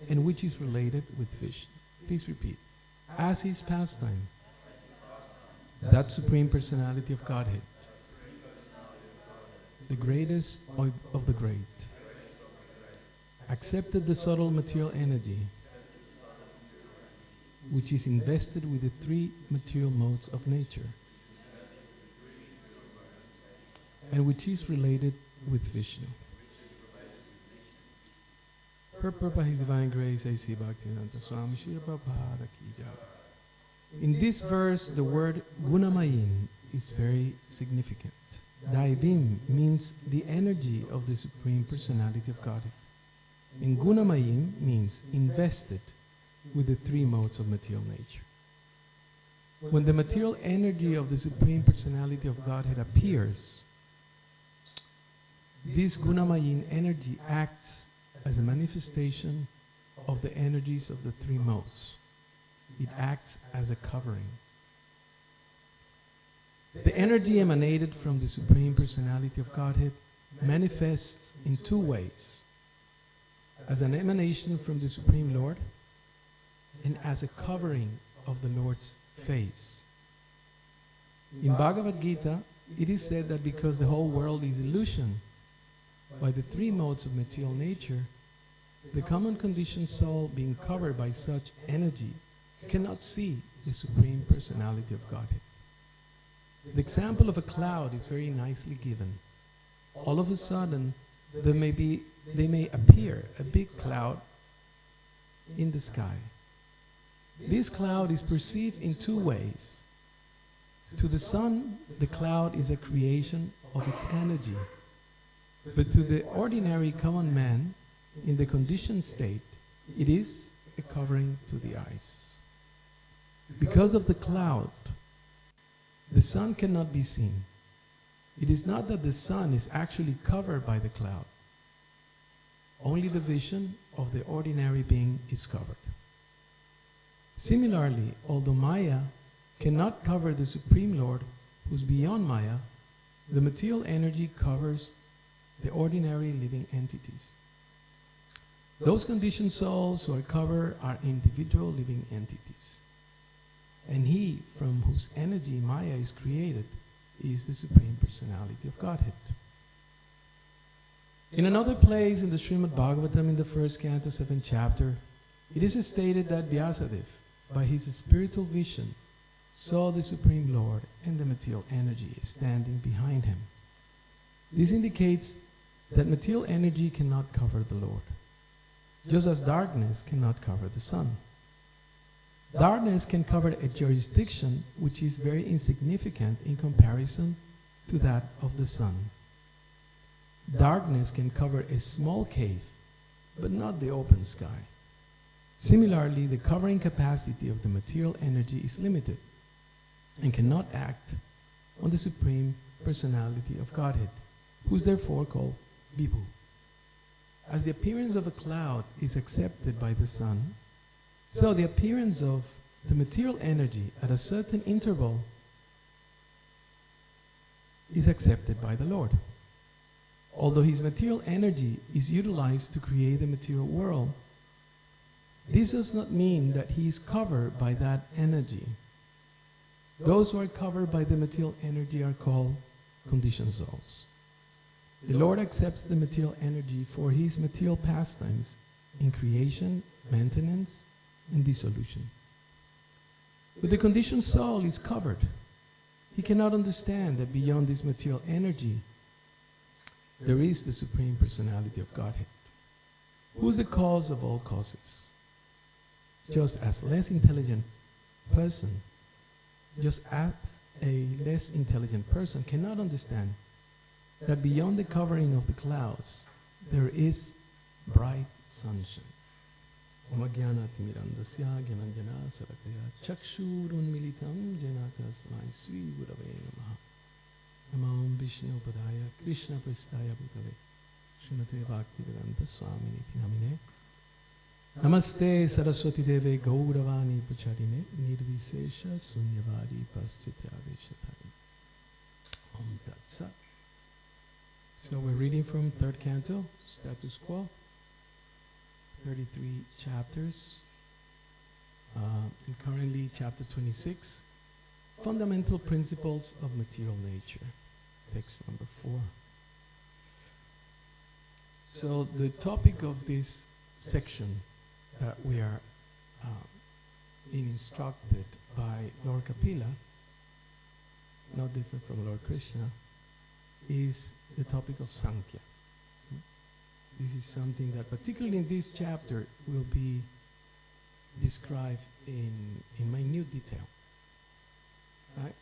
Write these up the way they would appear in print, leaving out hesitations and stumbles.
and which is related with Vishnu. Please repeat. As his pastime, that Supreme Personality of Godhead, the greatest of the great, accepted the subtle material energy which is invested with the three material modes of nature and which is related with Vishnu. Purport by His Divine Grace, A.C. Bhaktivedanta Swami Srila Prabhupada Ki Jai. In this verse, the word Gunamayin is very significant. Daivim means the energy of the Supreme Personality of Godhead. And Gunamayim means invested with the three modes of material nature. When the material energy of the Supreme Personality of Godhead appears, this Gunamayin energy acts as a manifestation of the energies of the three modes. It acts as a covering. The energy emanated from the Supreme Personality of Godhead manifests in two ways: as an emanation from the Supreme Lord and as a covering of the Lord's face. In Bhagavad Gita, it is said that because the whole world is illusion by the three modes of material nature, the common conditioned soul, being covered by such energy, cannot see the Supreme Personality of Godhead. The example of a cloud is very nicely given. All of a sudden, they may appear a big cloud in the sky. This cloud is perceived in two ways. To the sun, the cloud is a creation of its energy. But to the ordinary common man, in the conditioned state, it is a covering to the eyes. Because of the cloud, the sun cannot be seen. It is not that the sun is actually covered by the cloud. Only the vision of the ordinary being is covered. Similarly, although Maya cannot cover the Supreme Lord, who is beyond Maya, the material energy covers the ordinary living entities. Those conditioned souls who are covered are individual living entities. And he from whose energy Maya is created is the Supreme Personality of Godhead. In another place in the Srimad Bhagavatam, in the first canto, 7th chapter, it is stated that Vyasadeva, by his spiritual vision, saw the Supreme Lord and the material energy standing behind him. This indicates that material energy cannot cover the Lord, just as darkness cannot cover the sun. Darkness can cover a jurisdiction which is very insignificant in comparison to that of the sun. Darkness can cover a small cave, but not the open sky. Similarly, the covering capacity of the material energy is limited and cannot act on the Supreme Personality of Godhead, who is therefore called Vibhu. As the appearance of a cloud is accepted by the sun, so the appearance of the material energy at a certain interval is accepted by the Lord. Although his material energy is utilized to create the material world, this does not mean that he is covered by that energy. Those who are covered by the material energy are called conditioned souls. The Lord accepts the material energy for his material pastimes in creation, maintenance, and dissolution. But the conditioned soul is covered. He cannot understand that beyond this material energy, there is the Supreme Personality of Godhead, who is the cause of all causes. Just as a less intelligent person cannot understand that beyond the covering of the clouds, there is bright sunshine. Omagyanatimirandasya gyananjana sarakaya chakshurunmilitam jena tasmai sri gurave namaha. Namam Vishnu Padaya Krishna Pristaya Bhutale Srimate Bhaktivedanta Swaminiti Namine Namaste Saraswati Deve Gauravani Pacharine Nirvisesha Sunyavadi Pastitya Veshatari. Om Tat Sat. So we're reading from third canto, Status Quo. 33 chapters, and currently chapter 26, Fundamental Principles of Material Nature, text number 4. So the topic of this section that we are being instructed by Lord Kapila, not different from Lord Krishna, is the topic of Sankhya. This is something that, particularly in this chapter, will be described in minute detail. Right?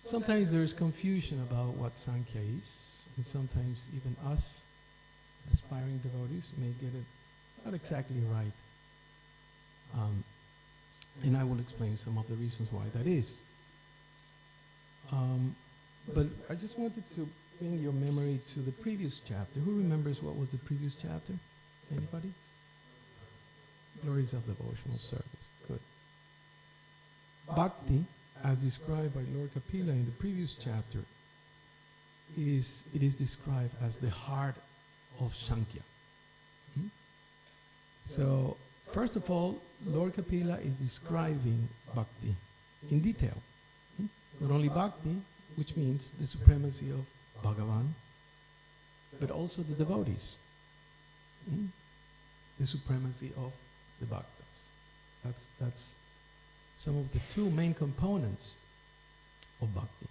Sometimes there is confusion about what Sankhya is, and sometimes even us, aspiring devotees, may get it not exactly right. And I will explain some of the reasons why that is. But I just wanted to bring your memory to the previous chapter. Who remembers what was the previous chapter? Anybody? Glories of devotional service. Good. Bhakti, as described by Lord Kapila in the previous chapter, is described as the heart of Sankhya. So, first of all, Lord Kapila is describing Bhakti in detail. Not only Bhakti, which means the supremacy of Bhagavan, but also the devotees. The supremacy of the Bhaktas. That's some of the two main components of Bhakti.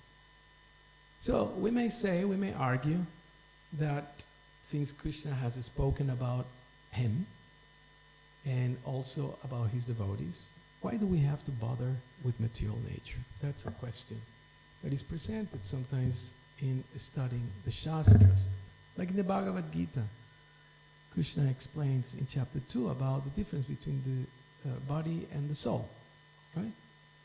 So we may argue that since Krishna has spoken about him and also about his devotees, why do we have to bother with material nature? That's a question that is presented sometimes in studying the Shastras. Like in the Bhagavad Gita, Krishna explains in chapter 2 about the difference between the body and the soul, right?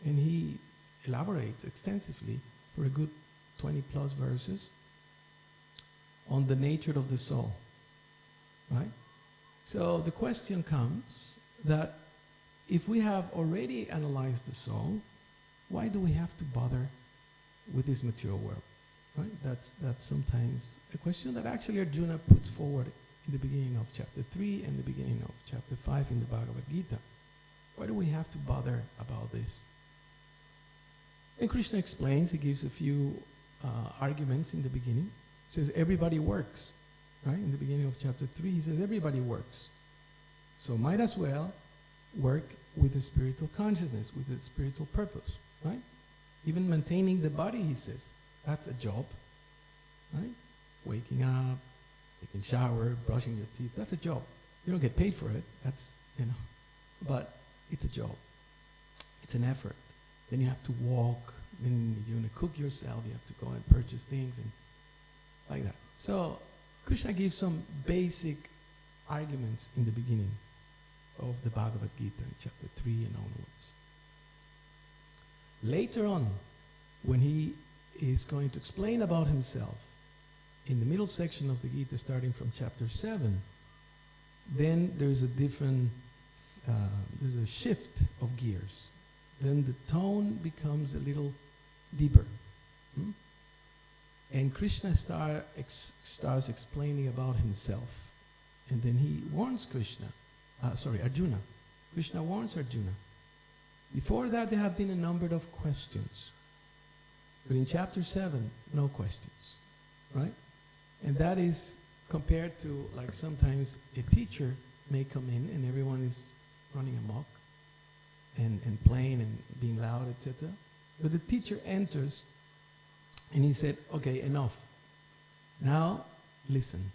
And he elaborates extensively for a good 20 plus verses on the nature of the soul, right? So the question comes that if we have already analyzed the soul, why do we have to bother with this material world, right? That's sometimes a question that actually Arjuna puts forward in the beginning of chapter 3 and the beginning of chapter 5 in the Bhagavad Gita. Why do we have to bother about this? And Krishna explains, he gives a few arguments in the beginning. He says everybody works, right? In the beginning of chapter 3, he says everybody works. So might as well work with the spiritual consciousness, with the spiritual purpose, right? Even maintaining the body, he says, that's a job, right? Waking up, taking a shower, brushing your teeth, that's a job. You don't get paid for it, that's, but it's a job. It's an effort. Then you have to walk, then you're going to cook yourself, you have to go and purchase things and like that. So Krishna gives some basic arguments in the beginning of the Bhagavad Gita in chapter 3 and onwards. Later on, when he is going to explain about himself in the middle section of the Gita, starting from chapter 7, then there's a different, there's a shift of gears. Then the tone becomes a little deeper. And Krishna starts explaining about himself. And then he warns Arjuna. Krishna warns Arjuna. Before that, there have been a number of questions. But in chapter 7, no questions, right? And that is compared to, like, sometimes a teacher may come in and everyone is running amok and playing and being loud, etc. But the teacher enters and he said, okay, enough. Now, listen.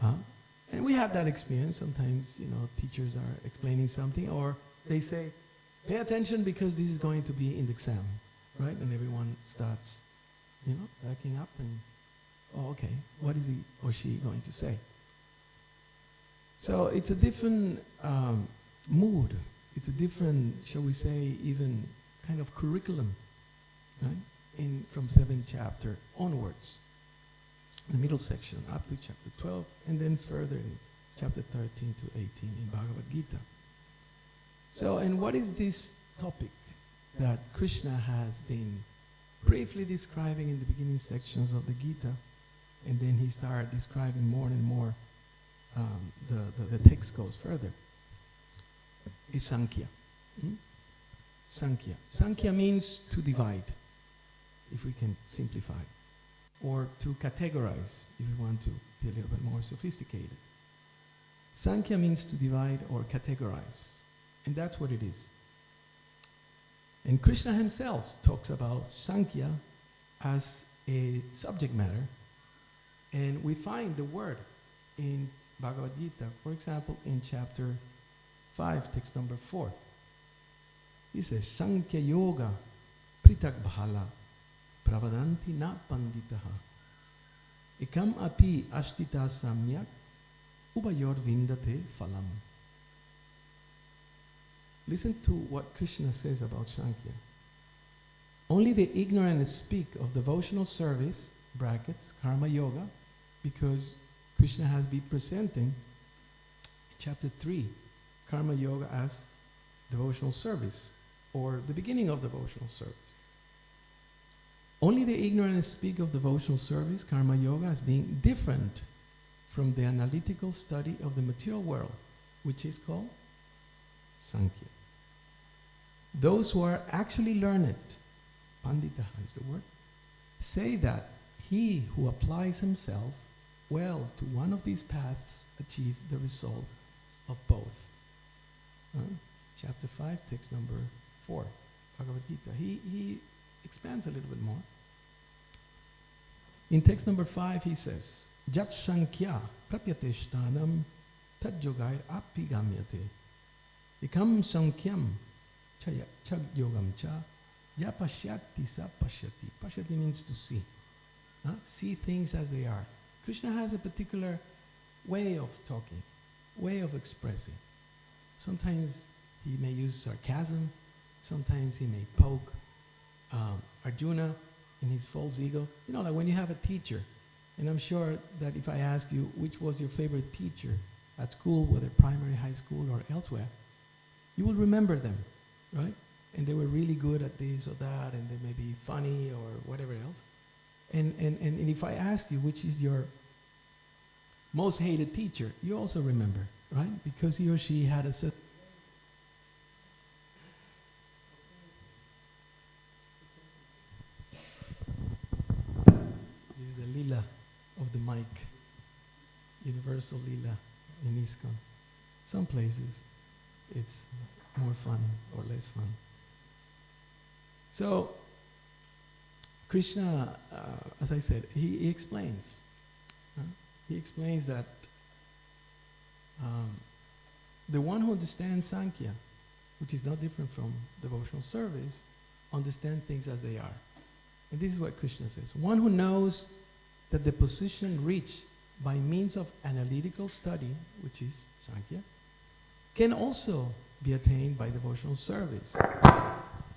And we have that experience. Sometimes, teachers are explaining something, or they say, pay attention because this is going to be in the exam, right? And everyone starts, backing up and, oh, okay, what is he or she going to say? So it's a different mood. It's a different, shall we say, even kind of curriculum, right? From 7th chapter onwards, the middle section up to chapter 12, and then further in chapter 13 to 18 in Bhagavad Gita. So, and what is this topic that Krishna has been briefly describing in the beginning sections of the Gita, and then he started describing more and more the text goes further, is Sankhya. Sankhya. Sankhya means to divide, if we can simplify, or to categorize, if we want to be a little bit more sophisticated. Sankhya means to divide or categorize, and that's what it is. And Krishna himself talks about Sankhya as a subject matter, and we find the word in Bhagavad Gita, for example, in chapter 5, text number 4. He says, Sankhya Yoga Pritak Bhala Pravadanti na Panditaha Ekam api ashtita samyak Ubayor vindate phalam. Listen to what Krishna says about Sankhya. Only the ignorant speak of devotional service, brackets, karma yoga, because Krishna has been presenting in chapter 3, karma yoga as devotional service, or the beginning of devotional service. Only the ignorant speak of devotional service, karma yoga, as being different from the analytical study of the material world, which is called Sankhya. Those who are actually learned, Panditaha is the word, say that he who applies himself well to one of these paths achieve the results of both. Chapter 5, text number 4, Bhagavad Gita. He expands a little bit more. In text number 5 he says, Jat Sankhya Prapyate Shtanam Tad Yogai Api Gamyate Ekam Sankyam Chag Yogam Cha Ya Pashyati Sa Pashyati. Pashyati means to see. See things as they are. Krishna has a particular way of talking, way of expressing. Sometimes he may use sarcasm, sometimes he may poke Arjuna in his false ego. You know, like when you have a teacher, and I'm sure that if I ask you which was your favorite teacher at school, whether primary, high school, or elsewhere, you will remember them, right? And they were really good at this or that, and they may be funny or whatever else. And if I ask you which is your most hated teacher, you also remember, right? Because he or she had a certain... This is the lila of the mic, universal lila in ISKCON. Some places it's more fun or less fun. So Krishna, as I said, he explains. He explains that the one who understands Sankhya, which is not different from devotional service, understand things as they are. And this is what Krishna says. One who knows that the position reached by means of analytical study, which is Sankhya, can also be attained by devotional service.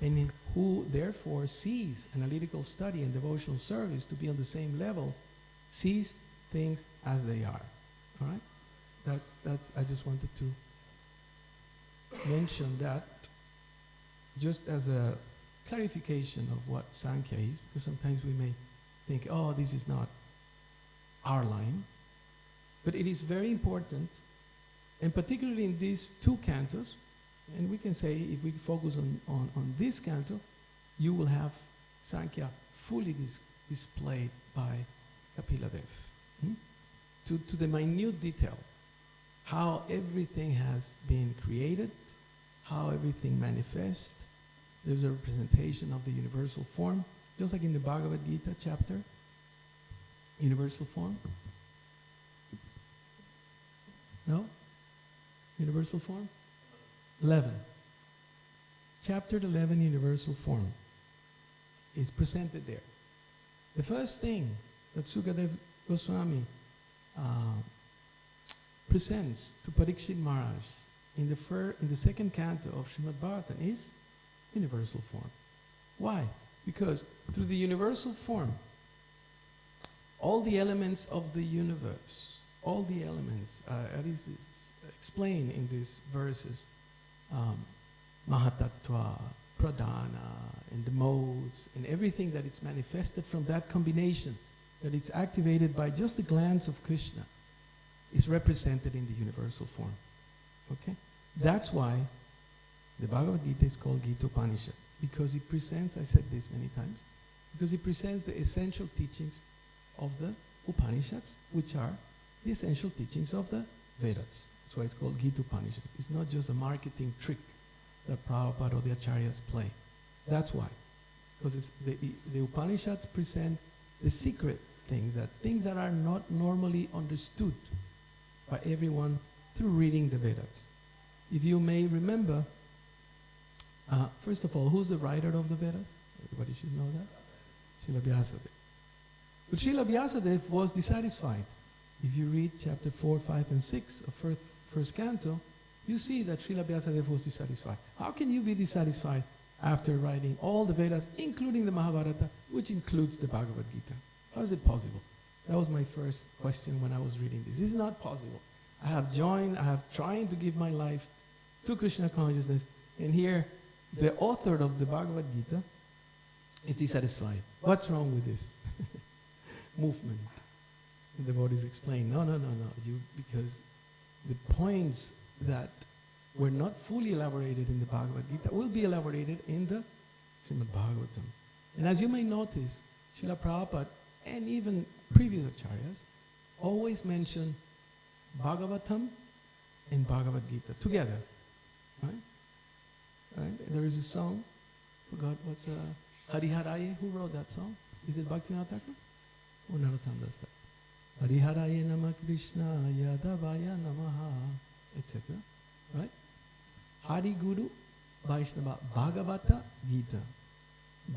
And who therefore sees analytical study and devotional service to be on the same level, sees things as they are. All right? That's. I just wanted to mention that just as a clarification of what Sankhya is, because sometimes we may think, oh, this is not our line. But it is very important, and particularly in these two cantos, and we can say if we focus on this canto, you will have Sankhya fully displayed by Kapila Dev. To the minute detail, how everything has been created, how everything manifests. There's a representation of the universal form, just like in the Bhagavad Gita chapter, universal form. No? Universal form? 11. Chapter 11, universal form, is presented there. The first thing that Sukadev Goswami presents to Parikshit Maharaj in the second canto of Srimad Bhagavatam is universal form. Why? Because through the universal form, all the elements of the universe, all the elements, at least explained in these verses, Mahatattva, Pradhana, and the modes, and everything that is manifested from that combination, that it's activated by just the glance of Krishna. is represented in the universal form. Okay? That's why the Bhagavad Gita is called Gita Upanishad, because it presents, I said this many times, because it presents the essential teachings of the Upanishads, which are the essential teachings of the Vedas. That's why it's called Gita Upanishad. It's not just a marketing trick that Prabhupada or the Acharyas play. That's why. Because the Upanishads present the secret things that are not normally understood by everyone through reading the Vedas. If you may remember, first of all, who's the writer of the Vedas? Everybody should know that. Srila Vyasadeva. But Srila Vyasadeva was dissatisfied. If you read chapter 4, 5, and 6 of first canto, you see that Srila Vyasadeva was dissatisfied. How can you be dissatisfied after writing all the Vedas, including the Mahabharata, which includes the Bhagavad Gita? How is it possible? That was my first question when I was reading this. This is not possible. I have trying to give my life to Krishna consciousness, and here the author of the Bhagavad Gita is dissatisfied. What's wrong with this movement? The devotees explain, no. Because the points that were not fully elaborated in the Bhagavad Gita will be elaborated in the Srimad Bhagavatam. And as you may notice, Srila Prabhupada and even previous acharyas always mention Bhagavatam and Bhagavad Gita together. Right? There is a song, forgot what's Hariharaye. Who wrote that song? Is it Bhaktivinoda Thakur? Or Narottam does that? Hariharaye Nama Krishna Yadavaya Namaha, etc. Right? Hari Guru Vaishnava Bhagavata Gita.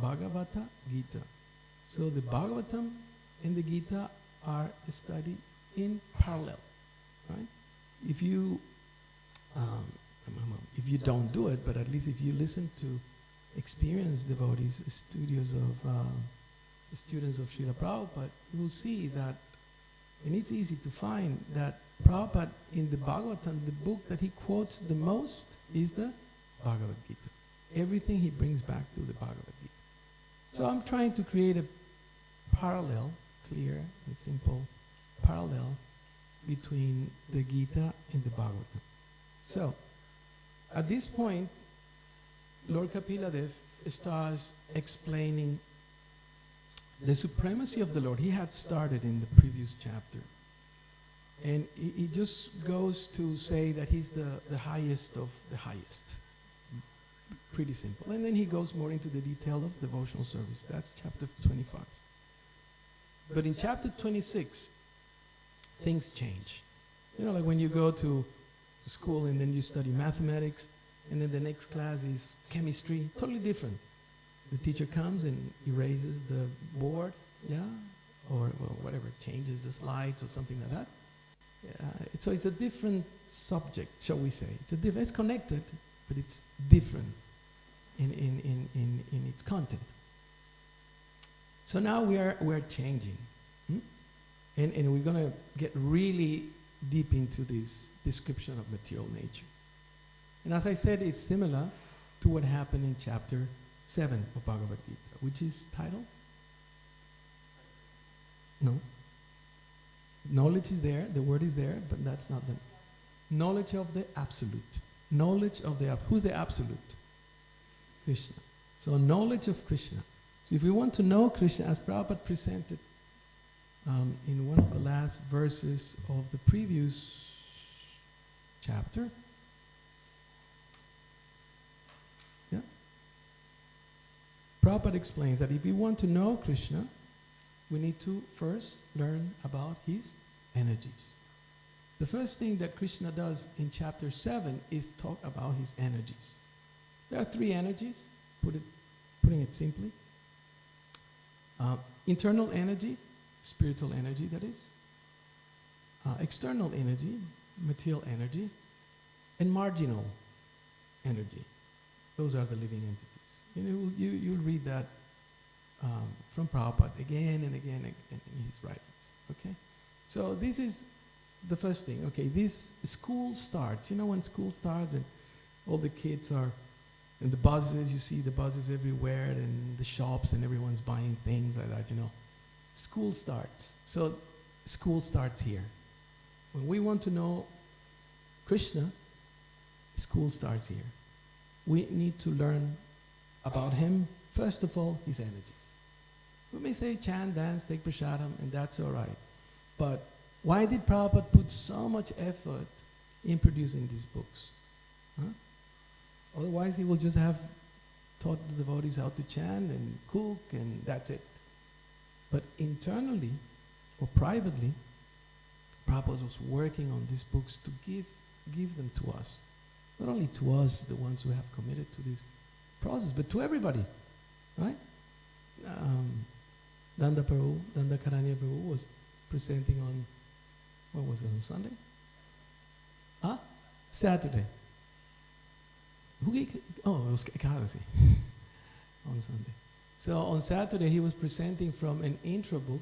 Bhagavata Gita. So the Bhagavatam and the Gita are studied in parallel. Right? If you don't do it, but at least if you listen to experienced devotees, students of Srila Prabhupada, you will see that, and it's easy to find that Prabhupada in the Bhagavatam, the book that he quotes the most is the Bhagavad Gita. Everything he brings back to the Bhagavad Gita. So I'm trying to create a parallel, clear and simple parallel between the Gita and the Bhagavatam. So, at this point, Lord Kapiladev starts explaining the supremacy of the Lord. He had started in the previous chapter. And he just goes to say that he's the highest of the highest. Pretty simple. And then he goes more into the detail of devotional service. That's chapter 25. But in chapter 26, things change. You know, like when you go to school and then you study mathematics, and then the next class is chemistry, totally different. The teacher comes and erases the board, or whatever, changes the slides or something like that. So it's a different subject, shall we say. It's connected, but it's different in its content. So now we are changing. And we're going to get really deep into this description of material nature. And as I said, it's similar to what happened in chapter 7 of Bhagavad Gita, which is titled? No. Knowledge is there, the word is there, but that's not the knowledge of the absolute. Knowledge of the who's the absolute? Krishna. So knowledge of Krishna. So if we want to know Krishna, as Prabhupada presented in one of the last verses of the previous chapter, Prabhupada explains that if we want to know Krishna, we need to first learn about his energies. The first thing that Krishna does in chapter 7 is talk about his energies. There are three energies, putting it simply. Internal energy, spiritual energy that is. External energy, material energy. And marginal energy. Those are the living entities. You'll read that from Prabhupada again and again in his writings. Okay? So this is the first thing. Okay, this school starts. You know when school starts and all the kids are, and the buses, you see the buses everywhere and the shops and everyone's buying things like that, School starts. So school starts here. When we want to know Krishna, school starts here. We need to learn about him, first of all, his energies. We may say chant, dance, take prasadam, and that's all right. But why did Prabhupada put so much effort in producing these books? Huh? Otherwise, he will just have taught the devotees how to chant and cook, and that's it. But internally, or privately, Prabhupada was working on these books to give them to us. Not only to us, the ones who have committed to this process, but to everybody, right? Danda Karanya Prabhu was presenting on, what was it, on Sunday? Huh? Saturday. It was Ekadasi on Sunday. So on Saturday he was presenting from an intro book,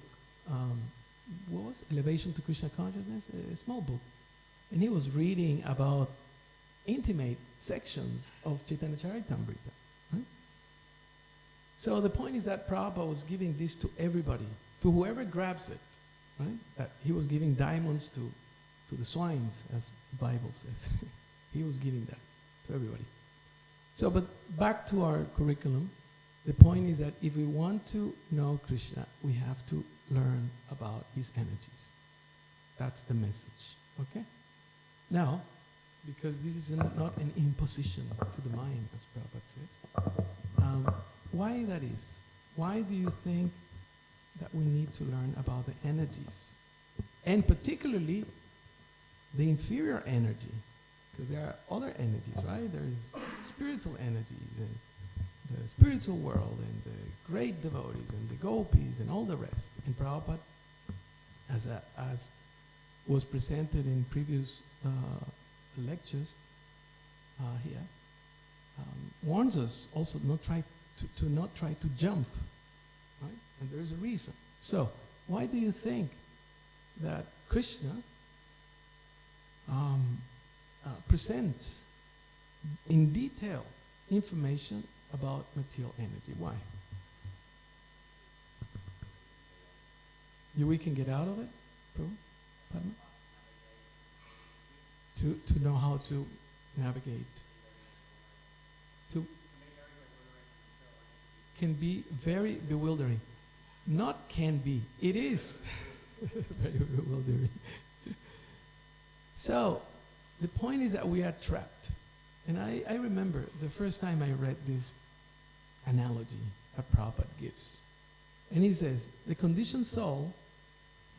what was it? Elevation to Krishna Consciousness, a small book. And he was reading about intimate sections of Chaitanya Charitamrita. Right? So the point is that Prabhupada was giving this to everybody, to whoever grabs it. Right? That he was giving diamonds to the swines, as the Bible says. He was giving that to everybody. So, but back to our curriculum, the point is that if we want to know Krishna, we have to learn about his energies. That's the message. Okay? Now, because this is not an imposition to the mind, as Prabhupada says, why that is? Why do you think that we need to learn about the energies? And particularly, the inferior energy. Because there are other energies, right? There is spiritual energies, and the spiritual world, and the great devotees, and the gopis, and all the rest. And Prabhupada, as was presented in previous lectures here, warns us also not to not try to jump, right? And there is a reason. So, why do you think that Krishna presents in detail information about material energy? Why? We can get out of it, Prabhu? Padma? To know how to navigate. Can be very bewildering. Not can be, it is very bewildering. So, the point is that we are trapped. And I remember the first time I read this analogy that Prabhupada gives. And he says, the conditioned soul,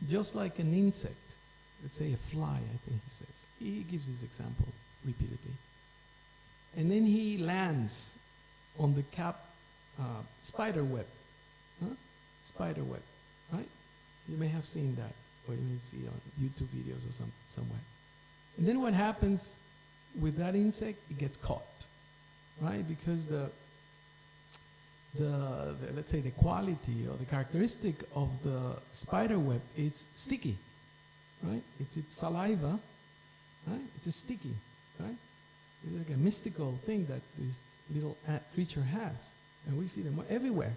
just like an insect, let's say a fly, I think he says. He gives this example repeatedly. And then he lands on the spider web. Huh? Spider web, right? You may have seen that, or you may see on YouTube videos or somewhere. And then what happens with that insect? It gets caught, right? Because the let's say the quality or the characteristic of the spider web is sticky, right? It's saliva, right? It's sticky, right? It's like a mystical thing that this little creature has, and we see them everywhere.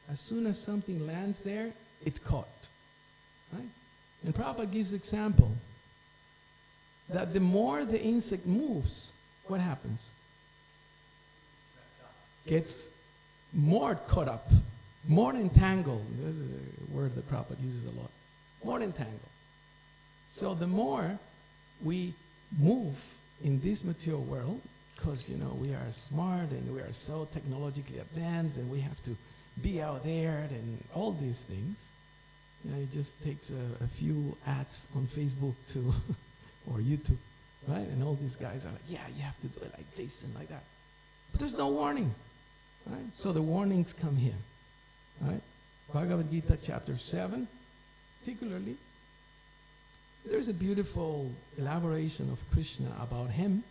As soon as something lands there, it's caught, right? And Prabhupada gives example that the more the insect moves, what happens? Gets more caught up, more entangled. There's a word that Prabhupada uses a lot. More entangled. So the more we move in this material world, because we are smart and we are so technologically advanced and we have to be out there and all these things, it just takes a few ads on Facebook or YouTube, right? And all these guys are like, yeah, you have to do it like this and like that. But there's no warning, right? So the warnings come here, right? Bhagavad Gita chapter 7, particularly, there's a beautiful elaboration of Krishna about him.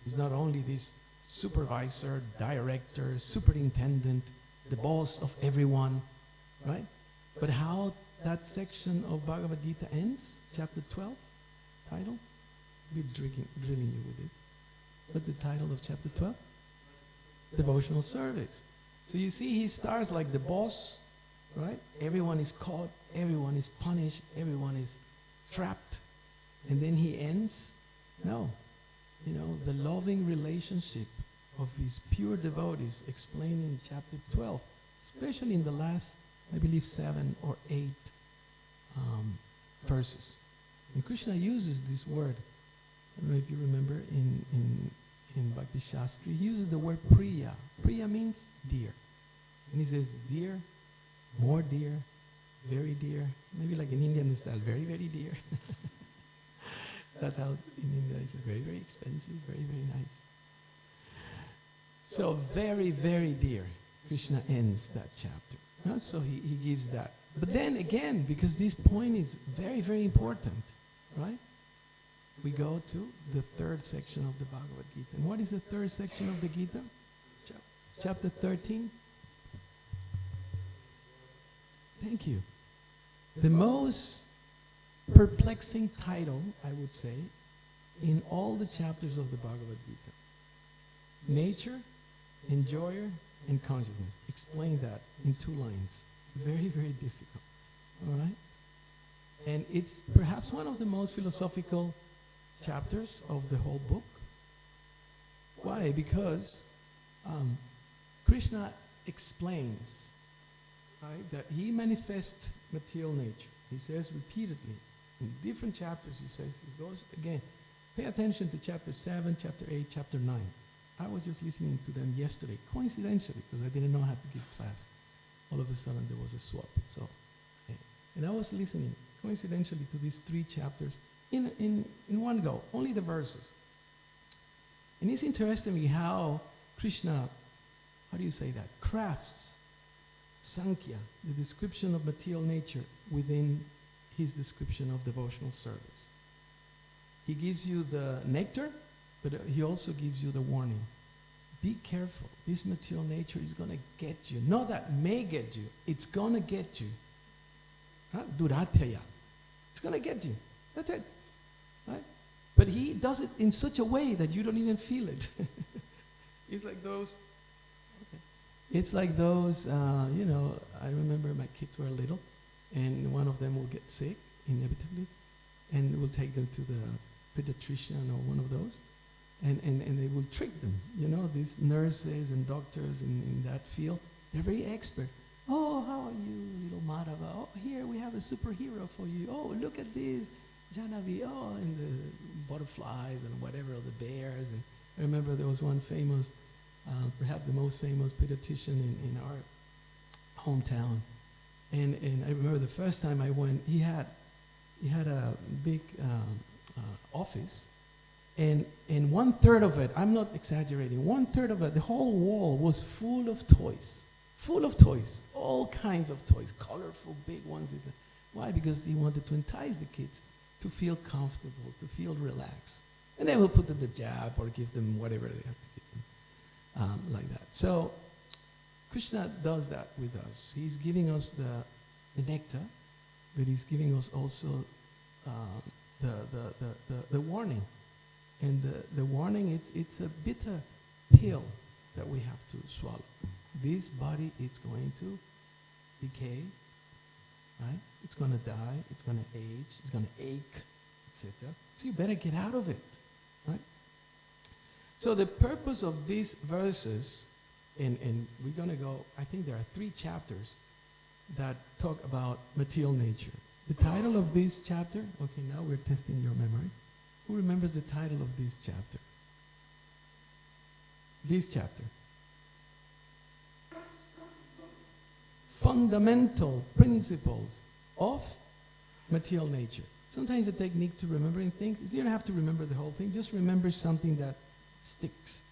He's not only this supervisor, director, superintendent, the boss of everyone, right? But how that section of Bhagavad Gita ends, chapter 12, title? We'll be drilling you with this. What's the title of chapter 12? Devotional service. So you see, he starts like the boss, right? Everyone is caught, everyone is punished, everyone is trapped. And then he ends, no, the loving relationship of his pure devotees explained in chapter 12, especially in the last, I believe, 7 or 8 verses. And Krishna uses this word. I don't know if you remember in Bhakti Shastri, he uses the word priya. Priya means dear. And he says dear, more dear, very dear. Maybe like in Indian style, very, very dear. That's how in India it's very, very expensive, very, very nice. So very, very dear. Krishna ends that chapter. So he gives that. But then again, because this point is very, very important, right? We go to the third section of the Bhagavad Gita. And what is the third section of the Gita? Chapter 13. Thank you. The most perplexing title, I would say, in all the chapters of the Bhagavad Gita. Nature, enjoyer, and consciousness. Explain that in 2 lines. Very, very difficult. All right? And it's perhaps one of the most philosophical chapters of the whole book. Why? Because Krishna explains, right, that he manifests material nature. He says repeatedly in different chapters, he goes again. Pay attention to chapter 7, chapter 8, chapter 9. I was just listening to them yesterday, coincidentally, because I didn't know how to give class. All of a sudden there was a swap. And I was listening coincidentally to these 3 chapters in one go, only the verses. And it's interesting me how Krishna, how do you say that, crafts Sankhya, the description of material nature within his description of devotional service. He gives you the nectar, but he also gives you the warning. Be careful. This material nature is going to get you. Not that may get you. It's going to get you. Durataya. It's going to get you. That's it. Right? But he does it in such a way that you don't even feel it. It's like those... It's like those, I remember my kids were little, and one of them will get sick, inevitably, and we'll take them to the pediatrician or one of those, and they will trick them. These nurses and doctors in that field, they're very expert. Oh, how are you, little Madhava? Oh, here we have a superhero for you. Oh, look at this, Janavi. Oh, and the butterflies and whatever, the bears. And I remember there was one famous, perhaps the most famous pediatrician in our hometown. And I remember the first time I went, he had a big office, and 1/3 of it, I'm not exaggerating, 1/3 of it, the whole wall was full of toys, all kinds of toys, colorful, big ones. Why? Because he wanted to entice the kids to feel comfortable, to feel relaxed. And then we'll put them the jab or give them whatever they have to give them, like that. So Krishna does that with us. He's giving us the nectar, but he's giving us also the warning. And the warning, it's a bitter pill that we have to swallow. This body, it's going to decay, right? It's going to die, it's going to age, it's going to ache, etc. So you better get out of it, right? So the purpose of these verses, and we're going to go, I think there are 3 chapters that talk about material nature. The title of this chapter, okay, now we're testing your memory. Who remembers the title of this chapter? This chapter. Fundamental principles of material nature. Sometimes the technique to remembering things is you don't have to remember the whole thing, just remember something that sticks.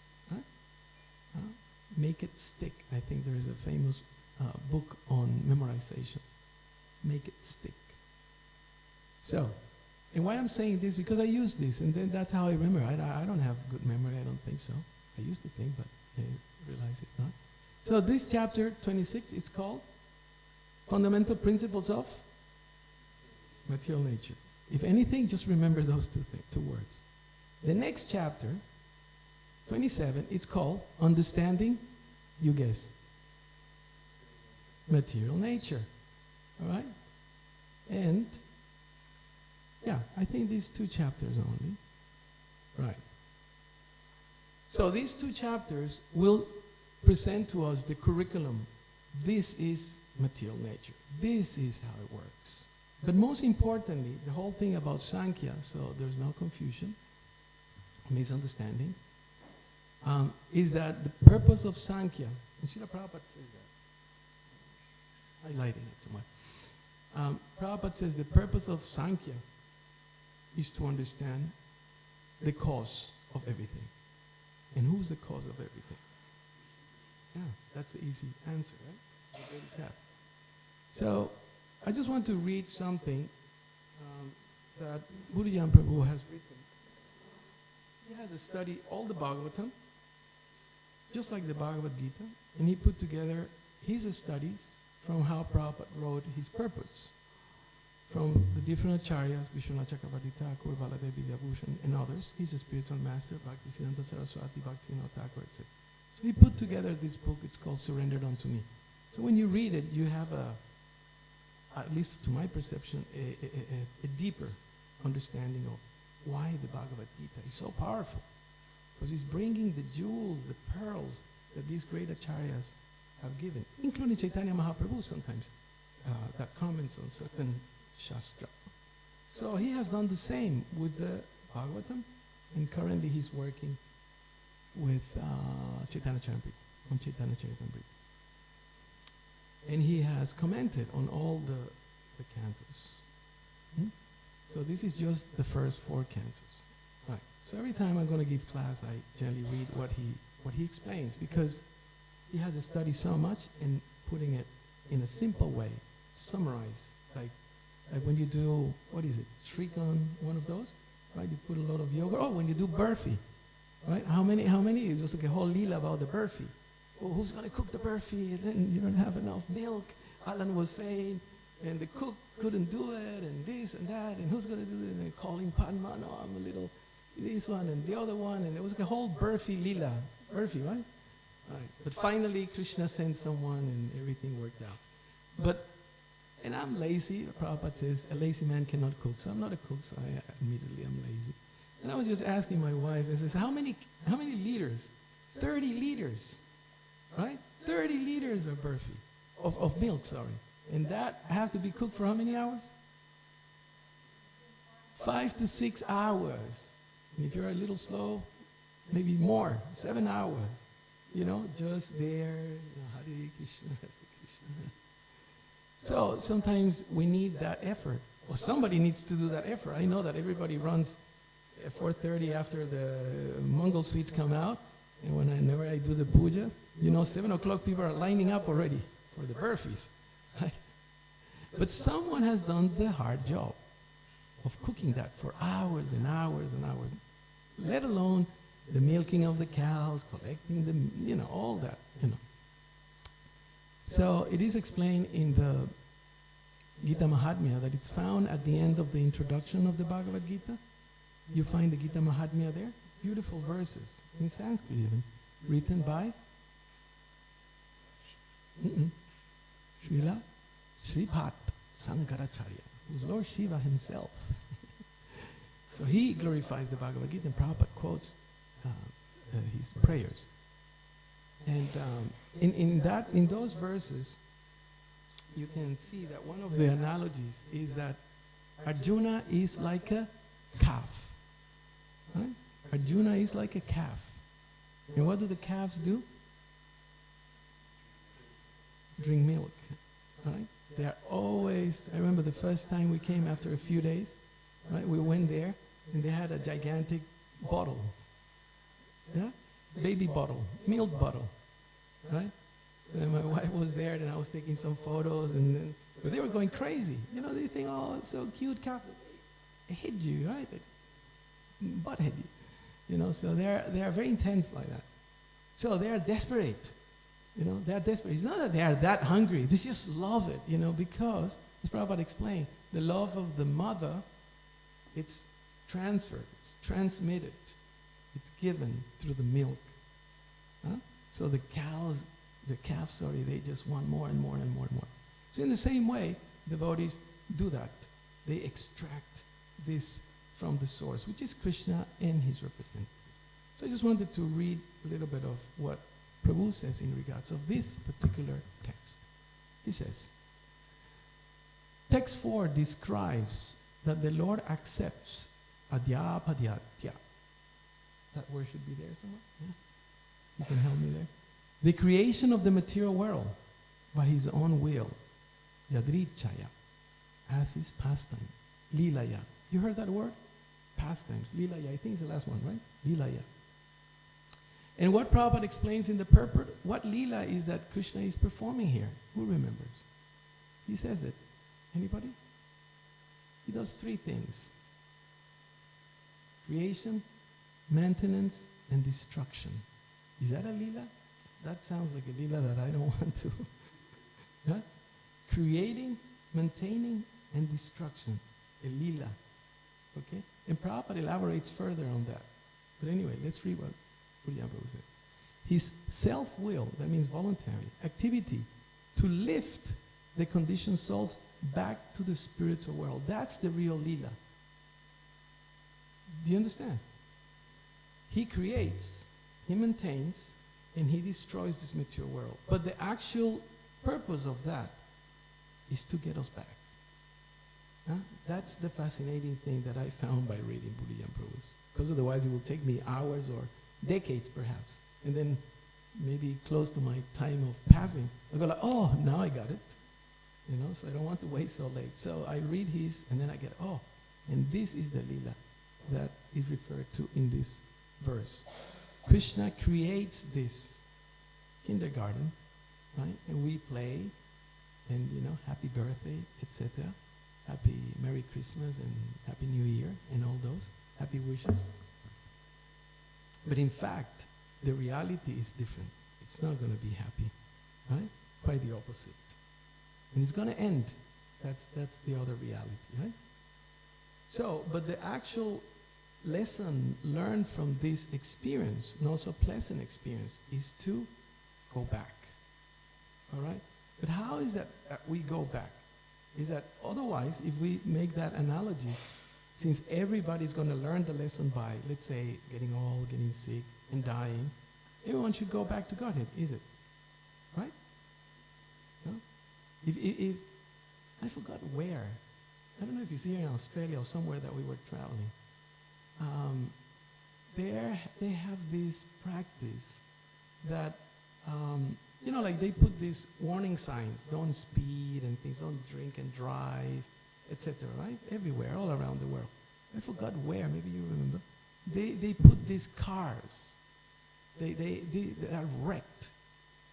Make it stick. I think there is a famous book on memorization. Make it stick. So, and why I'm saying this, because I use this, and then that's how I remember. I don't have good memory, I don't think so. I used to think, but I realize it's not. So this chapter 26, it's called Fundamental Principles of Material Nature. If anything, just remember those two words. The next chapter, 27, it's called Understanding, you guess, Material Nature. All right? And Yeah, I think these 2 chapters only. Right. So these 2 chapters will present to us the curriculum. This is material nature. This is how it works. But most importantly, the whole thing about Sankhya, so there's no confusion, misunderstanding, is that the purpose of Sankhya, and Srila Prabhupada says that, highlighting it somewhat. Prabhupada says the purpose of Sankhya is to understand the cause of everything. And who's the cause of everything? Yeah, that's the easy answer, right? So, I just want to read something that Buddhajan Prabhu has written. He has studied all the Bhagavatam, just like the Bhagavad Gita, and he put together his studies from how Prabhupada wrote his purpose, from the different acharyas, Vishwanath Chakravarti Thakur, Baladev Vidyabhushan, and others. He's a spiritual master, Bhaktisiddhanta Saraswati, Bhaktivinoda Thakur, etc. So he put together this book. It's called Surrendered Unto Me. So when you read it, you have at least to my perception, a deeper understanding of why the Bhagavad Gita is so powerful. Because it's bringing the jewels, the pearls that these great acharyas have given, including Chaitanya Mahaprabhu sometimes, that comments on certain shastra. So he has done the same with the Bhagavatam, and currently he's working with Chaitanya Charitamrita, on Chaitanya Charitamrita. And he has commented on all the cantos. So this is just the first 4 cantos. Right. So every time I'm going to give class, I generally read what he explains, because he has studied so much and putting it in a simple way, summarize, like when you do, what is it, Shrikon, one of those, right? You put a lot of yoga. Oh, when you do burfi, right? How many? It's just like a whole lila about the burfi. Oh, who's going to cook the burfi? And then you don't have enough milk, Alan was saying, and the cook couldn't do it, and this and that, and who's going to do it? And they're calling Padma, no, I'm a little, this one and the other one, and it was like a whole burfi lila. Burfi, right? Right. But finally, Krishna sent someone, and everything worked out. And I'm lazy. Prabhupada says, a lazy man cannot cook. So I'm not a cook, so admittedly I'm lazy. And I was just asking my wife, I says, how many liters? 30 liters. Right? 30 liters of burfi, of milk, sorry. And that have to be cooked for how many hours? 5 to 6 hours. And if you're a little slow, maybe more, 7 hours. Just there, Hare Krishna, Hare Krishna. So sometimes we need that effort. Or somebody needs to do that effort. I know that everybody runs at 4:30 after the Mongol sweets come out. And whenever I do the pujas, 7 o'clock people are lining up already for the burfis. Right? But someone has done the hard job of cooking that for hours and hours and hours, let alone the milking of the cows, collecting the, all that, So it is explained in the Gita Mahatmya that it's found at the end of the introduction of the Bhagavad Gita. You find the Gita Mahatmya there. Beautiful verses, in Sanskrit even, written by Srila Sripat Sankaracharya, who's Lord Shiva himself. So he glorifies the Bhagavad Gita, and Prabhupada quotes his prayers. And in those verses, you can see that one of the analogies is that Arjuna is like a calf. Right? Arjuna is like a calf. And what do the calves do? Drink milk. Right? They are always, I remember the first time we came after a few days, right? We went there and they had a gigantic bottle. Yeah? Baby bottle, milk bottle. Right? So then my wife was there and I was taking some photos, but they were going crazy. They think, oh, it's so cute, calf. It hit you, right? It butt hit you. So they are very intense like that. So they are desperate. They are desperate. It's not that they are that hungry. They just love it, because, as Prabhupada explained, the love of the mother, it's transferred, it's transmitted, it's given through the milk. Huh? So the calves, they just want more and more and more and more. So in the same way, devotees do that. They extract this from the source, which is Krishna and his representative. So I just wanted to read a little bit of what Prabhu says in regards of this particular text. He says, text 4 describes that the Lord accepts adhyapadhyatya. That word should be there somewhere. Yeah? You can help me there. The creation of the material world by his own will, yadrichaya, as his pastime, lilaya. You heard that word? Pastimes, lilaya. I think it's the last one, right? Lilaya. And what Prabhupada explains in the purport, what lila is that Krishna is performing here? Who remembers? He says it. Anybody? He does 3 things. Creation, maintenance, and destruction. Is that a lila? That sounds like a lila that I don't want to. Huh? Creating, maintaining, and destruction. A lila. Okay? And Prabhupada elaborates further on that. But anyway, let's read what Puriya Prabhu says. His self-will, that means voluntary, activity to lift the conditioned souls back to the spiritual world. That's the real lila. Do you understand? He creates, he maintains, and he destroys this material world. But the actual purpose of that is to get us back. Huh? That's the fascinating thing that I found by reading Buriya Prabhu's. Because otherwise it will take me hours or decades perhaps. And then maybe close to my time of passing, I'll go like, oh, now I got it. You know, so I don't want to wait so late. So I read his, and then I get, oh, and this is the lila that is referred to in this verse. Krishna creates this kindergarten, right? And we play, and you know, happy birthday, etc. Happy Merry Christmas and Happy New Year and all those happy wishes. But in fact, the reality is different. It's not going to be happy, right? Quite the opposite. And it's going to end. That's the other reality, right? So, but the actual lesson learned from this experience, not so pleasant experience, is to go back. All right? But how is that we go back? Is that otherwise, if we make that analogy, since everybody's going to learn the lesson by, let's say, getting old, getting sick, and dying, everyone should go back to Godhead, is it? Right? No? If I forgot where. I don't know if it's here in Australia or somewhere that we were traveling. There they have this practice that, you know, like they put these warning signs, don't speed and things, don't drink and drive, etc., right? Everywhere, all around the world. I forgot where, maybe you remember. They put these cars, they are wrecked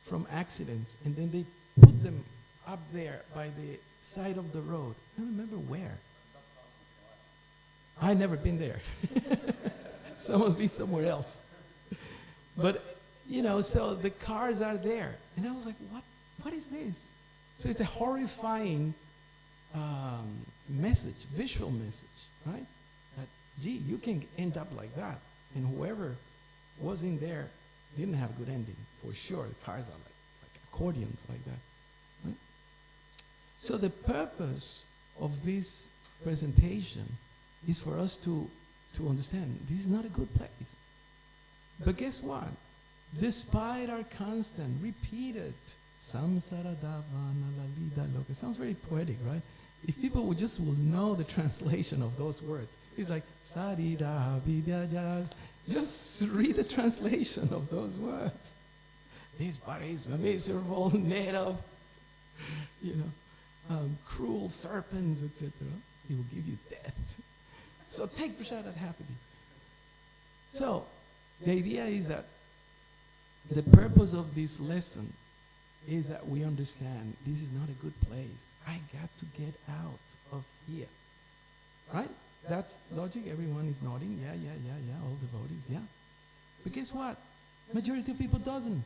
from accidents, and then they put them up there by the side of the road. I don't remember where. I've never been there. So must be somewhere else. But, you know, so the cars are there. And I was like, what is this? So it's a horrifying message, visual message, right? That, gee, you can end up like that. And whoever was in there didn't have a good ending, for sure. The cars are like accordions like that. Right? So the purpose of this presentation is for us to understand this is not a good place. But guess what? Despite our constant, repeated, samsara davana lalida loka. It sounds very poetic, right? If people would just know the translation of those words, it's like sarida vidya. Just read the translation of those words. This body is miserable, made of, you know, cruel serpents, etc. He will give you death. So take prasad happily. So the idea is that the purpose of this lesson is that we understand this is not a good place. I got to get out of here. Right? That's logic. Everyone is nodding. Yeah. All devotees, yeah. But guess what? Majority of people doesn't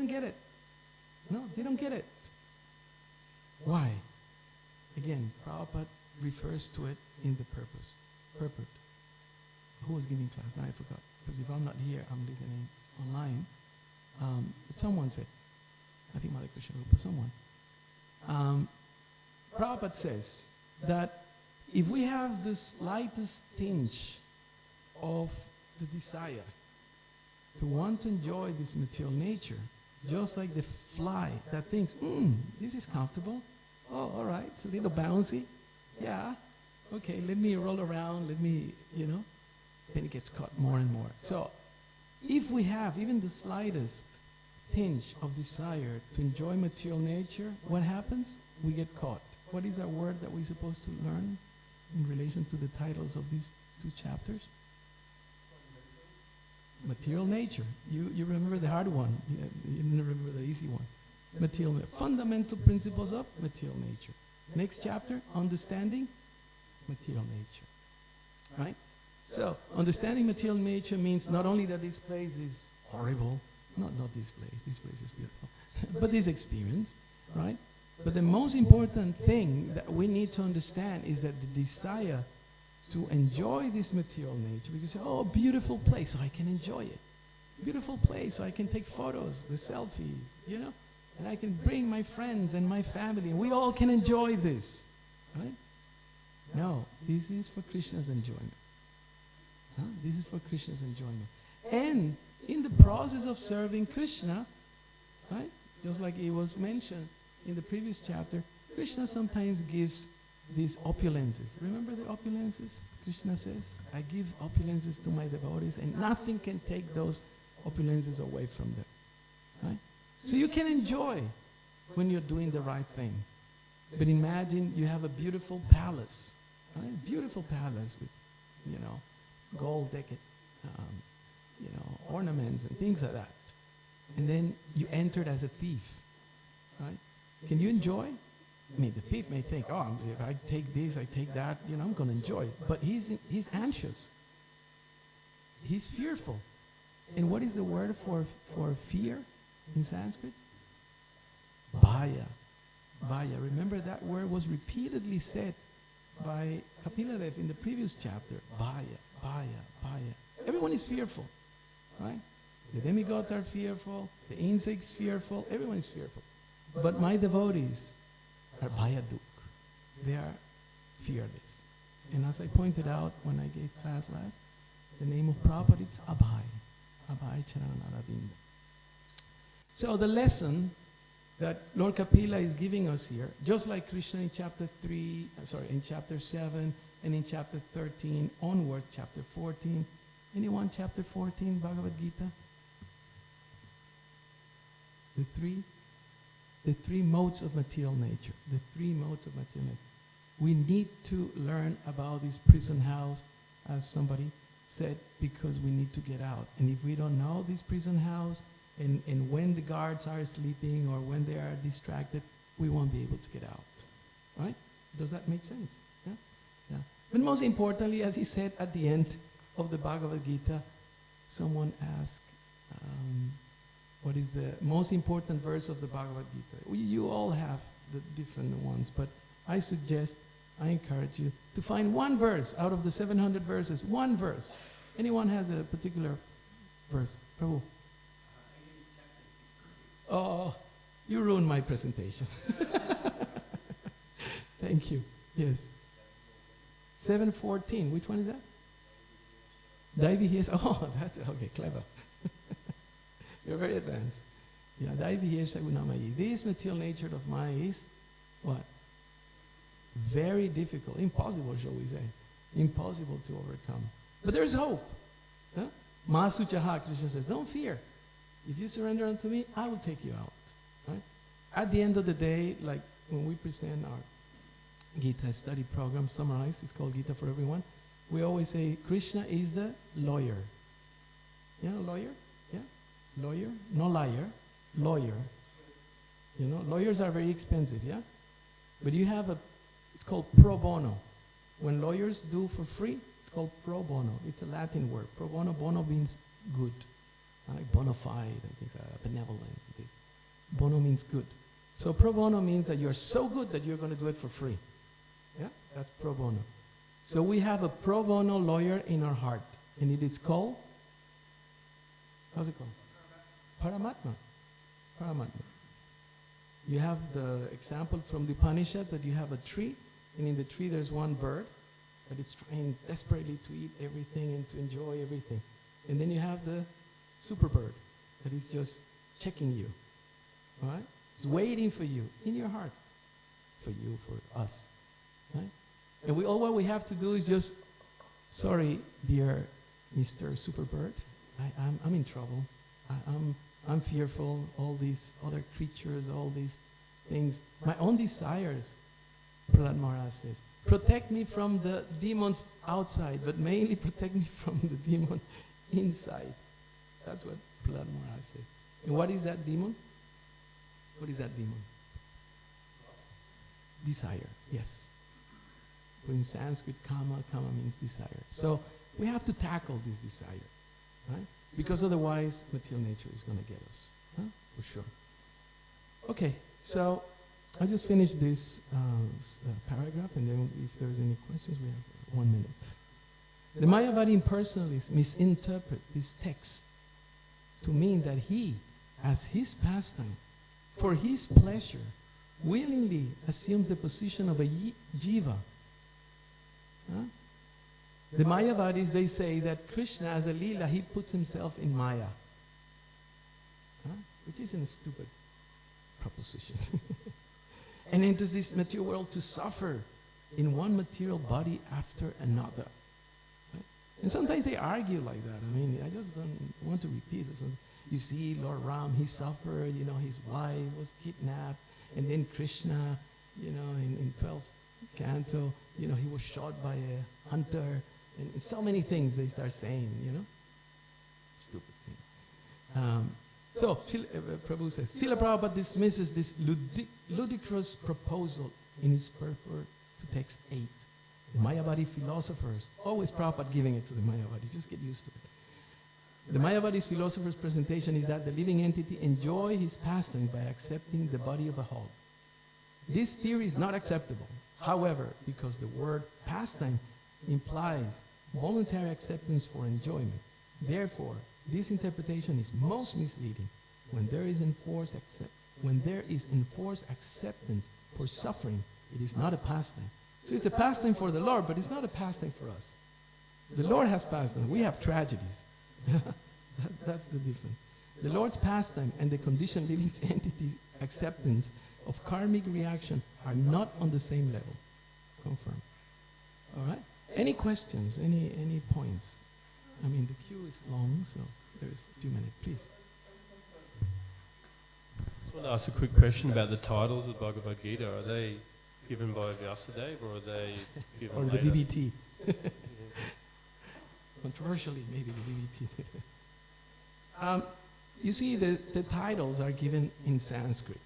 get it. No, they don't get it. Why? Again, Prabhupada refers to it in the purpose. Purport. Who was giving class? Now I forgot. Because if I'm not here, I'm listening online. Someone said, I think Mother Krishna Rupa, someone. Prabhupada says that if we have the slightest tinge of the desire to want to enjoy this material nature, just like the fly that thinks, this is comfortable. Oh, all right, it's a little bouncy. Yeah, okay, let me roll around, let me, then it gets caught more and more. So, if we have even the slightest tinge of desire to enjoy material nature, what happens? We get caught. What is that word that we're supposed to learn in relation to the titles of these two chapters? Material nature. You remember the hard one. You didn't remember the easy one. Material, fundamental principles of material nature. Next chapter, understanding material nature. Right? So, understanding material nature means not only that this place is horrible, not this place is beautiful, but this experience, right? But the most important thing that we need to understand is that the desire to enjoy this material nature, because, oh, beautiful place, so I can enjoy it. Beautiful place, so I can take photos, the selfies, and I can bring my friends and my family, and we all can enjoy this, right? No, this is for Krishna's enjoyment. This is for Krishna's enjoyment. And in the process of serving Krishna, right, just like it was mentioned in the previous chapter, Krishna sometimes gives these opulences. Remember the opulences? Krishna says, I give opulences to my devotees and nothing can take those opulences away from them. Right? So you can enjoy when you're doing the right thing. But imagine you have a beautiful palace, right? Beautiful palace with, gold-decked, ornaments and things like that. And then you entered as a thief, right? Can you enjoy? I mean, the thief may think, oh, if I take this, I take that, I'm going to enjoy it. But he's anxious. He's fearful. And what is the word for fear in Sanskrit? Bhaya. Bhaya. Remember that word was repeatedly said by Kapiladev in the previous chapter. Bhaya, bhaya, bhaya. Everyone is fearful, right? The demigods are fearful, the insects fearful, everyone is fearful. But my devotees are bhayaduk. They are fearless. And as I pointed out when I gave class last, the name of Prabhupada is Abhay. Abhay Charanaravinda. So the lesson that Lord Kapila is giving us here, just like Krishna in chapter 7, and in chapter 13 onward, chapter 14. Anyone chapter 14, Bhagavad Gita? The three modes of material nature. The three modes of material nature. We need to learn about this prison house, as somebody said, because we need to get out. And if we don't know this prison house, and when the guards are sleeping or when they are distracted, we won't be able to get out. Right? Does that make sense? Yeah? Yeah. But most importantly, as he said at the end of the Bhagavad Gita, someone asked, what is the most important verse of the Bhagavad Gita? You all have the different ones, but I encourage you to find one verse out of the 700 verses, one verse. Anyone has a particular verse? Prabhu? Oh, you ruined my presentation. Thank you. Yes. 7:14. Which one is that? Daivi Hesh. Oh, that's okay. Clever. You're very advanced. Yeah. Daivi Hesh Sagunamayi. This material nature of mine is what? Very difficult. Impossible, shall we say? Impossible to overcome. But there's hope. Huh? Mahasuchaha, Krishna says, don't fear. If you surrender unto me, I will take you out. Right? At the end of the day, like when we present our Gita study program summarized, it's called Gita for Everyone, we always say Krishna is the lawyer. Yeah, lawyer? Yeah? Lawyer? No liar. Lawyer. Lawyers are very expensive, yeah? But you have it's called pro bono. When lawyers do for free, it's called pro bono. It's a Latin word. Pro bono, bono means good. Like bona fide, and things like that, benevolent. And things. Bono means good. So pro bono means that you're so good that you're going to do it for free. Yeah, that's pro bono. So we have a pro bono lawyer in our heart, and it is called, how's it called? Paramatma. Paramatma. You have the example from the Upanishads that you have a tree, and in the tree there's one bird, that it's trying desperately to eat everything and to enjoy everything. And then you have the super bird that is just checking you. All right? It's waiting for you in your heart. For you, for us. Right? And all what we have to do is just, sorry, dear Mr. Superbird, I'm in trouble. I'm fearful, all these other creatures, all these things. My own desires, Prahlad Maharaj says, protect me from the demons outside, but mainly protect me from the demon inside. That's what Prahlad Maharaj says. And what is that demon? What is that demon? Desire, yes. In Sanskrit, kama means desire. So we have to tackle this desire, right? Because otherwise, material nature is going to get us, for sure. Okay, so I just finished this paragraph, and then if there's any questions, we have 1 minute. The Mayavadi impersonalists misinterpret this text to mean that he, as his pastime, for his pleasure, willingly assumes the position of a jiva. The Mayavadis, they say that Krishna, as a lila, he puts himself in Maya. Which isn't a stupid proposition. And enters this material world to suffer in one material body after another. Right? And sometimes they argue like that. I mean, I just don't want to repeat it. You see, Lord Ram, he suffered, his wife was kidnapped. And then Krishna, in 12th canto, he was shot by a hunter. And so many things they start saying, Stupid things. So, Prabhu says, Srila Prabhupada dismisses this ludicrous proposal in his purport to text 8. The Mayavadi philosophers, always Prabhupada giving it to the Mayavadis, just get used to it. The Mayavadi's philosopher's presentation is that the living entity enjoy his pastimes by accepting the body of a hog. This theory is not acceptable. However, because the word pastime implies voluntary acceptance for enjoyment, therefore, this interpretation is most misleading when there is enforced acceptance for suffering. It is not a pastime. So it's a pastime for the Lord, but it's not a pastime for us. The Lord has pastime. We have tragedies. That's the difference. The Lord's pastime and the conditioned living entity's acceptance of karmic reaction are not on the same level. Confirm. All right? Any questions? Any points? I mean, the queue is long, so there's a few minutes. Please. I just want to ask a quick question about the titles of Bhagavad Gita. Are they given by Vyasadeva, or are they given or later? The BBT. Controversially, maybe the BBT. You see, the titles are given in Sanskrit.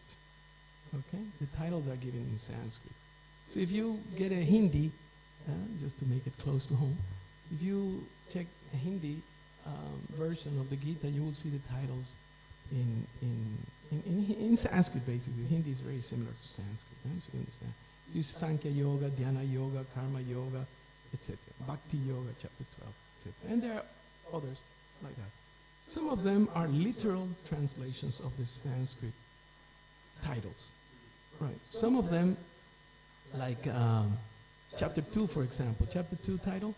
Okay? The titles are given in Sanskrit. So if you get a Hindi, just to make it close to home, if you check a Hindi version of the Gita, you will see the titles in Sanskrit, basically. Hindi is very similar to Sanskrit, right? So you understand. You see Sankhya Yoga, Dhyana Yoga, Karma Yoga, etc. Bhakti Yoga, chapter 12, etc. And there are others like that. Some of them are literal translations of the Sanskrit titles. Right. Some of them, like chapter 2, for example. Chapter 2 title?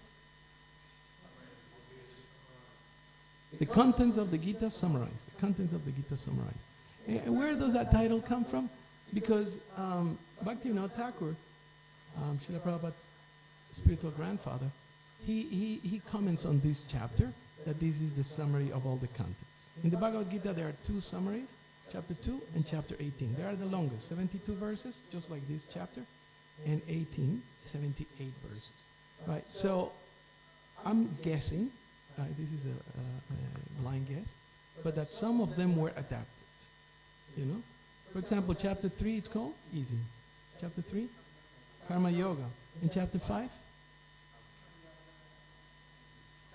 The contents of the Gita summarized. The contents of the Gita summarized. And where does that title come from? Because Bhaktivinoda Thakur, Srila Prabhupada's spiritual grandfather, he comments on this chapter that this is the summary of all the contents. In the Bhagavad Gita, there are 2 summaries, chapter 2 and chapter 18. They are the longest, 72 verses, just like this chapter, and 78 verses. Right, so I'm guessing, this is a blind guess, but that some of them were adapted. For example, chapter 3, it's called easy. Chapter 3, Karma Yoga. In chapter 5,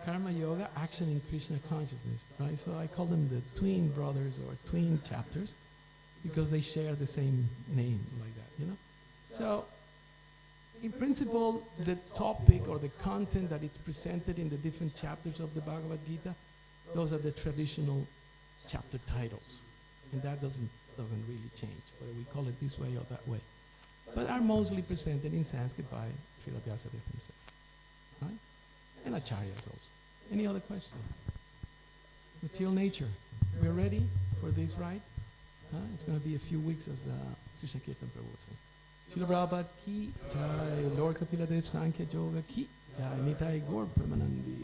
Karma Yoga, action in Krishna consciousness. Right? So I call them the twin brothers or twin chapters because they share the same name like that, So, in principle, the topic or the content that it's presented in the different chapters of the Bhagavad Gita, those are the traditional chapter titles. And that doesn't really change, whether we call it this way or that way. But are mostly presented in Sanskrit by Srila Vyasadeva himself. right? And acharyas also. Any other questions? Material nature. We're ready for this, right? It's going to be a few weeks as Krishna Kirtan Prabhu was saying. Srila Prabhupada ki jai, Lord Kapila Dev Sankhya Yoga ki jai, Nitai Gaur Pramanandi.